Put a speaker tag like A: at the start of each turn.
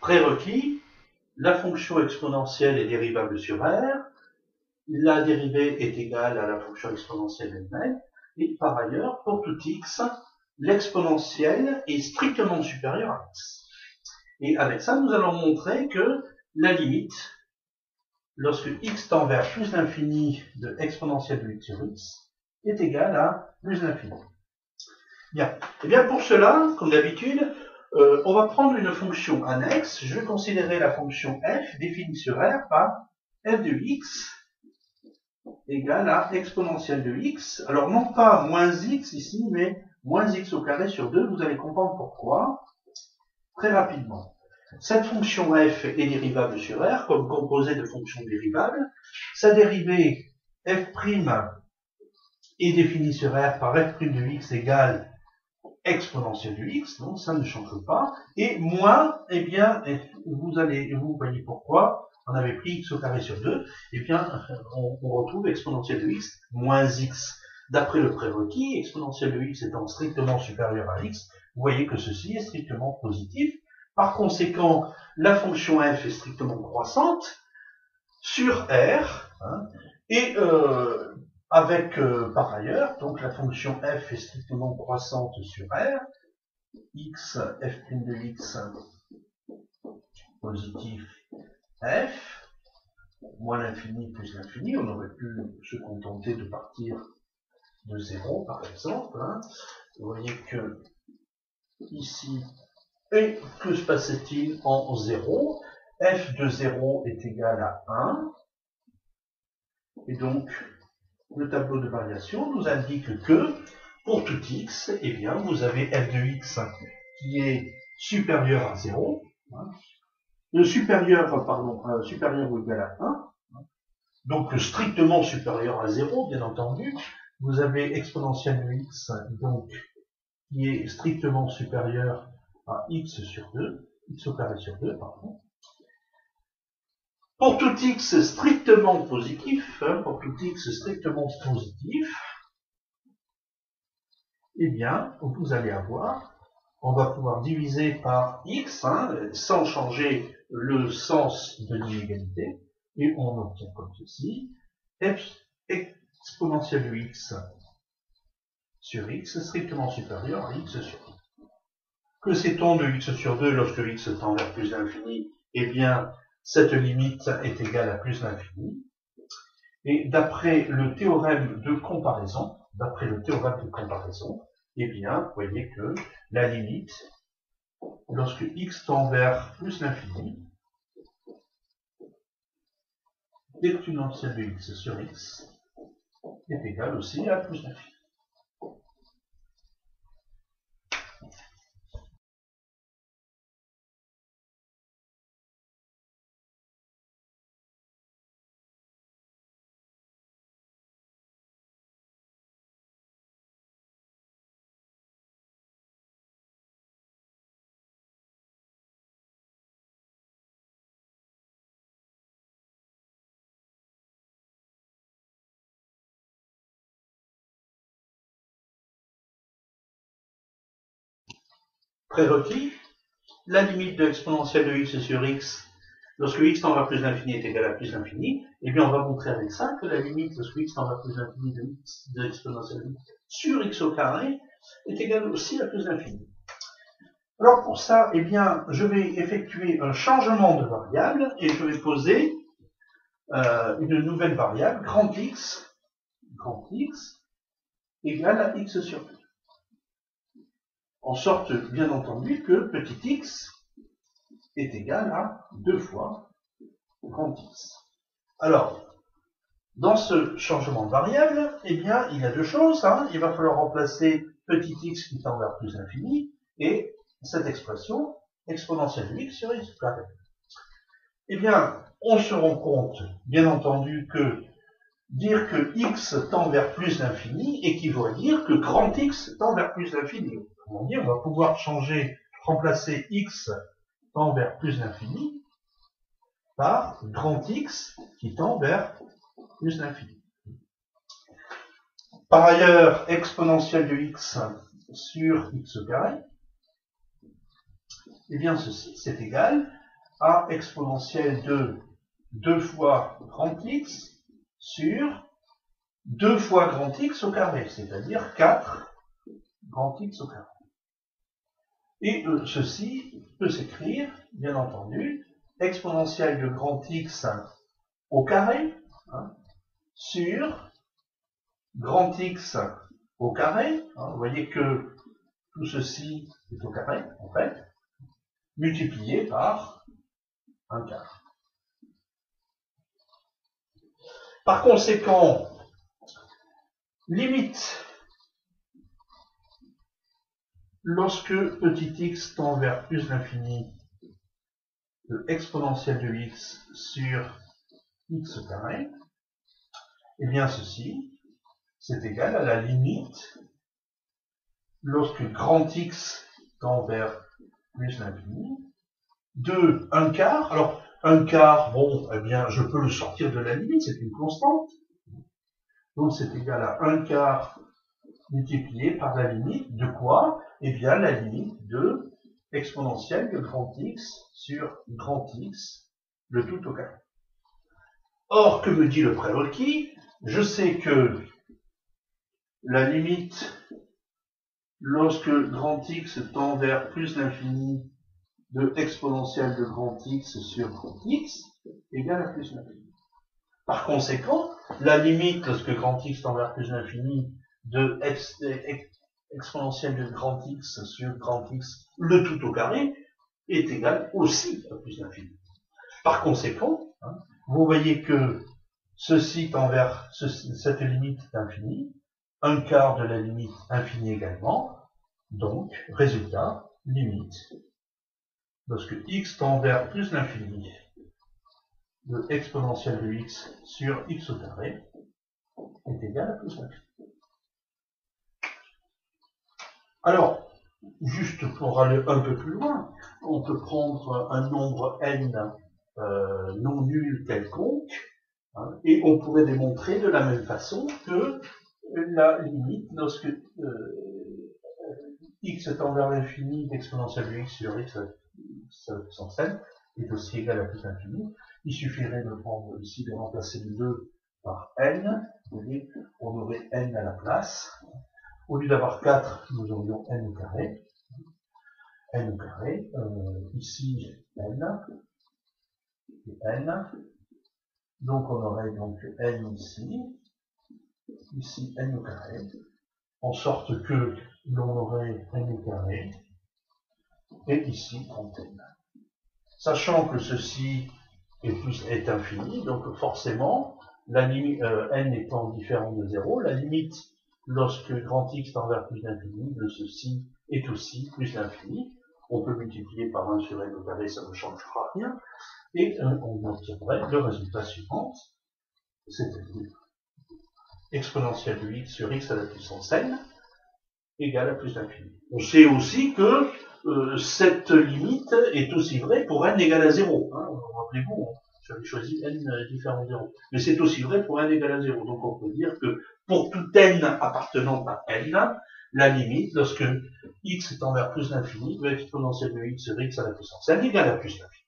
A: Prérequis, la fonction exponentielle est dérivable sur R, la dérivée est égale à la fonction exponentielle elle-même, et par ailleurs, pour tout x, l'exponentielle est strictement supérieure à x. Et avec ça, nous allons montrer que la limite, lorsque x tend vers plus l'infini de exponentielle de x sur x, est égale à plus l'infini. Bien. Et bien pour cela, comme d'habitude, on va prendre une fonction annexe. Je vais considérer la fonction f définie sur R par f de x égale à exponentielle de x. Alors non pas moins x ici, mais moins x au carré sur 2. Vous allez comprendre pourquoi très rapidement. Cette fonction f est dérivable sur R comme composée de fonctions dérivables. Sa dérivée f' est définie sur R par f' de x égale exponentielle de x, donc ça ne change pas. Et moins, eh bien, vous voyez pourquoi, on avait pris x au carré sur 2, eh bien, on retrouve exponentielle de x moins x. D'après le prérequis, exponentielle de x étant strictement supérieure à x, vous voyez que ceci est strictement positif. Par conséquent, la fonction f est strictement croissante sur R, hein, et avec, par ailleurs, donc la fonction f est strictement croissante sur R, x, f' de x, positif, f, moins l'infini plus l'infini, on aurait pu se contenter de partir de 0, par exemple. Hein. Vous voyez que, ici, et que se passe-t-il en 0 ? F de 0 est égal à 1, et donc, le tableau de variation nous indique que, pour tout x, eh bien, vous avez f de x qui est supérieur à 0, hein, supérieur ou égal à 1, hein, donc strictement supérieur à 0, bien entendu. Vous avez exponentielle de x, donc, qui est strictement supérieur à x sur 2, x au carré sur 2, pardon. Pour tout x strictement positif, eh bien, vous allez avoir, on va pouvoir diviser par x, hein, sans changer le sens de l'inégalité, et on obtient comme ceci, f exponentielle de x sur x strictement supérieur à x sur 2. Que sait-on de x sur 2 lorsque x tend vers plus l'infini? Eh bien, cette limite est égale à plus l'infini. Et d'après le théorème de comparaison, eh bien, vous voyez que la limite, lorsque x tend vers plus l'infini, l'exponentielle de x sur x est égale aussi à plus l'infini. Prérequis, la limite de l'exponentielle de x sur x, lorsque x tend vers plus l'infini est égale à plus l'infini, eh bien on va montrer avec ça que la limite lorsque x tend vers plus l'infini de l'exponentielle de x sur x au carré est égale aussi à plus l'infini. Alors pour ça, eh bien, je vais effectuer un changement de variable et je vais poser une nouvelle variable, grand X égale à x sur 2. En sorte, bien entendu, que petit x est égal à 2 fois grand X. Alors, dans ce changement de variable, eh bien, il y a deux choses. Hein. Il va falloir remplacer petit x qui tend vers plus l'infini et cette expression exponentielle de x sur x carré. Eh bien, on se rend compte, bien entendu, que dire que x tend vers plus l'infini équivaut à dire que grand X tend vers plus l'infini. Autrement dit, on va pouvoir remplacer x tend vers plus l'infini par grand X qui tend vers plus l'infini. Par ailleurs, exponentielle de x sur x au carré, eh bien ceci, c'est égal a exponentielle de 2 fois grand X sur 2 fois grand X au carré, c'est-à-dire 4 grand X au carré. Et ceci peut s'écrire, bien entendu, exponentielle de grand X au carré, hein, sur grand X au carré, hein, vous voyez que tout ceci est au carré, en fait, multiplié par 1 quart. Par conséquent, limite, lorsque petit x tend vers plus l'infini de exponentielle de x sur x au carré, eh bien ceci, c'est égal à la limite lorsque grand X tend vers plus l'infini de 1 quart. Alors, 1 quart, bon, eh bien, je peux le sortir de la limite, c'est une constante. Donc, c'est égal à 1 quart multiplié par la limite de quoi? Eh bien, la limite de exponentielle de grand X sur grand X, le tout au carré. Or, que me dit le prérequis? Je sais que la limite lorsque grand X tend vers plus l'infini de exponentielle de grand X sur grand X égale à plus l'infini. Par conséquent, la limite lorsque grand X tend vers plus l'infini de exponentielle de grand X sur grand X, le tout au carré, est égale aussi à plus l'infini. Par conséquent, hein, vous voyez que ceci tend vers cette limite est infinie, 1 quart de la limite infinie également, donc, résultat, limite, lorsque x tend vers plus l'infini de exponentielle de x sur x au carré est égal à plus l'infini. Alors, juste pour aller un peu plus loin, on peut prendre un nombre n non nul quelconque, hein, et on pourrait démontrer de la même façon que la limite lorsque x tend vers l'infini d'exponentielle de x sur x à la puissance n est aussi égal à plus l'infini. Il suffirait de prendre ici, de remplacer le 2 par n. Vous voyez, on aurait n à la place. Au lieu d'avoir 4, nous aurions n au carré. N au carré. Ici, n. Et n. Donc, on aurait donc n ici. Ici, n au carré. En sorte que l'on aurait n au carré. Et ici, 30n. Sachant que ceci est infini, donc forcément, la limite, n étant différent de 0, la limite lorsque grand X tend vers plus l'infini de ceci est aussi plus l'infini. On peut multiplier par 1 sur n au carré, ça ne changera rien, et on obtiendrait le résultat suivant, c'est-à-dire exponentielle de x sur x à la puissance n égale à plus l'infini. On sait aussi que cette limite est aussi vraie pour n égale à 0. Hein. Rappelez-vous, j'avais choisi n différent de 0. Mais c'est aussi vrai pour n égale à 0. Donc on peut dire que pour tout n appartenant à n, la limite, lorsque x tend vers plus l'infini, de exponentielle de x sur x à la puissance n égale à plus l'infini.